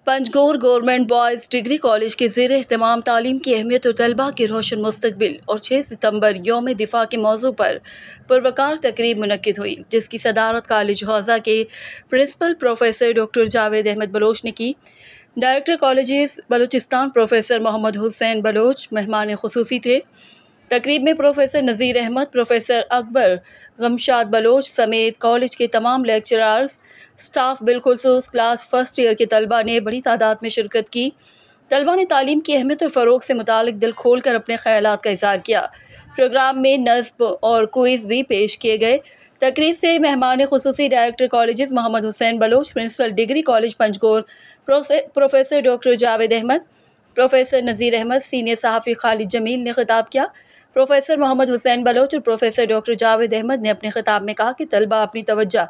Panjgur government boys degree college के ज़ेर एहतमाम तालीम की अहमियत और तलबा के रोशन मुस्तकबिल और 6 सितंबर यौम दिफा के मौजू पर पुरवकार तकरीब मुनक्किद हुई, जिसकी सदारत कॉलेज हौज़ा के principal professor doctor Javed Ahmed Baloch ने की। Director colleges Balochistan professor Mohammad Hussain Baloch मेहमान खुसूसी थे। तकरीब में प्रोफेसर नज़ीर अहमद, प्रोफेसर अकबर गमशाद बलोच समेत कॉलेज के तमाम लेक्चरार्स, स्टाफ बिलखुसूस क्लास फर्स्ट ईयर के तलबा ने बड़ी तादाद में शिरकत की। तलबा ने तालीम की अहमियत और फ़रोग से मुतालिक दिल खोल कर अपने ख़यालात का इज़हार किया। प्रोग्राम में नज़्म और क्विज़ भी पेश किए गए। तकरीब से मेहमान खुसूसी director colleges Mohammad Hussain Baloch, principal degree college Panjgur professor doctor Javed Ahmed, professor Nazir Ahmed, senior सहाफ़ी खालिद जमील ने खिताब किया। प्रोफेसर मोहम्मद हुसैन बलोच और प्रोफेसर डॉक्टर जावेद अहमद ने अपने खिताब में कहा कि तलबा अपनी तवज्जो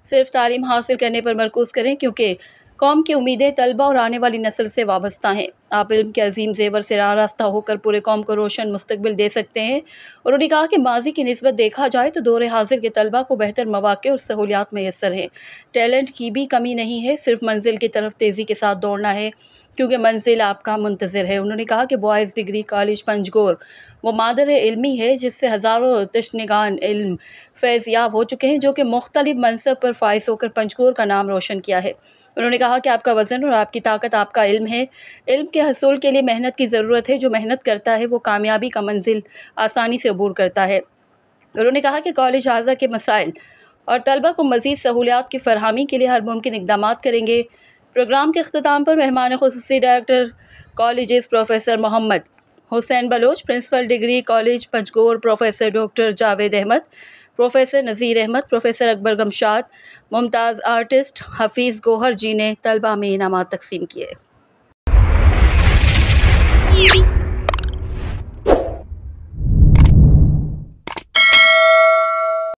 सिर्फ तालीम हासिल करने पर मरकूज़ करें, क्योंकि कौम की उम्मीदें तलबा और आने वाली नस्ल से वाबस्ता हैं। आप इल्म के अजीम ज़ेवर से रास्ता होकर पूरे कौम को रोशन मुस्तकबिल दे सकते हैं। उन्होंने कहा कि माजी की निस्बत देखा जाए तो दौर हाजिर के तलबा को बेहतर मौक़े और सहूलियात मैसर हैं। टैलेंट की भी कमी नहीं है, सिर्फ मंजिल की तरफ तेज़ी के साथ दौड़ना है, क्योंकि मंजिल आपका मुंतज़िर है। उन्होंने कहा कि बॉयज़ डिग्री कॉलेज पंजगोर वो मादर इल्मी है जिससे हज़ारों तशनीगान इल्म फैज़याब हो चुके हैं, जो कि मुख्तलिफ मनसब पर फाइज होकर पंजगोर का नाम रोशन किया है। उन्होंने कहा कि आपका वज़न और आपकी ताकत आपका इल्म है। इल्म के हसूल के लिए मेहनत की ज़रूरत है। जो मेहनत करता है वो कामयाबी का मंजिल आसानी से अबूर करता है। उन्होंने कहा कि कॉलेज हाज़ा के मसाइल और तलबा को मज़ीद सहूलियात की फ़रहमी के लिए हर मुमकिन इक़दामात करेंगे। प्रोग्राम के अख्ताम पर मेहमान खुसूसी director colleges professor Mohammad Hussain Baloch, principal degree college Panjgur professor doctor Javed Ahmed, professor Nazir Ahmed, professor Akbar Gamshad, मुमताज़ आर्टिस्ट हफीज़ गोहर जी ने तलबा में इनामात तकसीम किए।